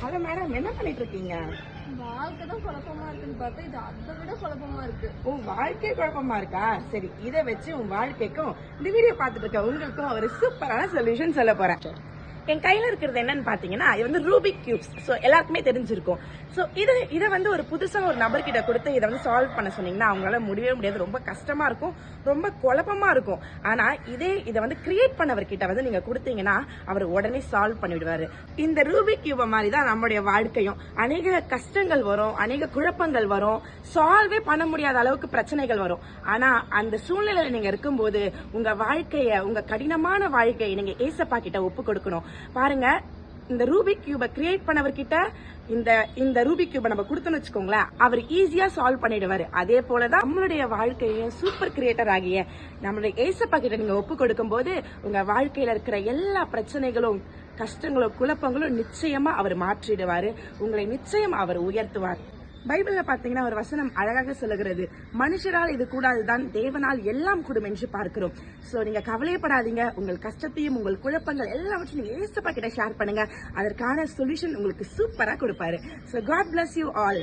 Hello madam, என்ன பண்ணிட்டு இருக்கீங்க? வாழ்க்கை தான் குழப்பமா இருக்குன்னு பார்த்தா இது அதை விட குழப்பமா இருக்கு. உன் வாழ்க்கை குழப்பமா இருக்கா? சரி, இதை வச்சு உன் வாழ்க்கைக்கும் இந்த வீடியோ பார்த்துட்டு இருக்க உங்களுக்கும் ஒரு சூப்பரான சொல்யூஷன் சொல்ல போறேன். என் கையில இருக்கிறது என்னன்னு பாத்தீங்கன்னா, இது வந்து ரூபிக் கியூப்ஸ். ஸோ எல்லாருக்குமே தெரிஞ்சிருக்கும். ஸோ இதை வந்து ஒரு புதுசா ஒரு நபர்கிட்ட கொடுத்து இதை வந்து சால்வ் பண்ண சொன்னீங்கன்னா அவங்களால முடியவே முடியாது. ரொம்ப கஷ்டமா இருக்கும், ரொம்ப குழப்பமா இருக்கும். ஆனா இதை வந்து கிரியேட் பண்ணவர்கிட்ட வந்து நீங்க கொடுத்தீங்கன்னா அவர் உடனே சால்வ் பண்ணிவிடுவாரு. இந்த ரூபிக் கியூப மாதிரி தான் நம்மளுடைய வாழ்க்கையும். அநேக கஷ்டங்கள் வரும், அநேக குழப்பங்கள் வரும், சால்வே பண்ண முடியாத அளவுக்கு பிரச்சனைகள் வரும். ஆனா அந்த சூழ்நிலையில நீங்க இருக்கும்போது உங்க வாழ்க்கைய, உங்க கடினமான வாழ்க்கையை நீங்க ஏசப்பா கிட்ட ஒப்பு கொடுக்கணும். பாருங்க, இந்த ரூபிக் கியூப கிரியேட் பண்ணவர்கிட்ட இந்த ரூபிக் கியூப நம்ம கொடுத்தோம்னு வச்சுக்கோங்களேன், அவர் ஈஸியா சால்வ் பண்ணிடுவாரு. அதே போலதான் நம்மளுடைய வாழ்க்கையை சூப்பர் கிரியேட்டர் ஆகிய நம்மளுடைய ஏசப்பா கிட்ட நீங்க ஒப்பு கொடுக்கும் போது உங்க வாழ்க்கையில இருக்கிற எல்லா பிரச்சனைகளும், கஷ்டங்களும், குழப்பங்களும் நிச்சயமா அவர் மாற்றிடுவாரு. உங்களை நிச்சயம் அவர் உயர்த்துவார். பைபிள்ல பாத்தீங்கன்னா ஒரு வசனம் அழகாக சொல்லுகிறது, மனுஷரால் இது கூடாதுதான், தேவனால் எல்லாம் கூடும் என்று பார்க்கிறோம். சோ நீங்க கவலைப்படாதீங்க. உங்கள் கஷ்டத்தையும் உங்கள் குழப்பங்கள் எல்லாவற்றையும் நீங்க ஏசப்பா கிட்ட ஷேர் பண்ணுங்க. அதற்கான சொல்யூஷன் உங்களுக்கு சூப்பரா கொடுப்பாரு. So God bless you all.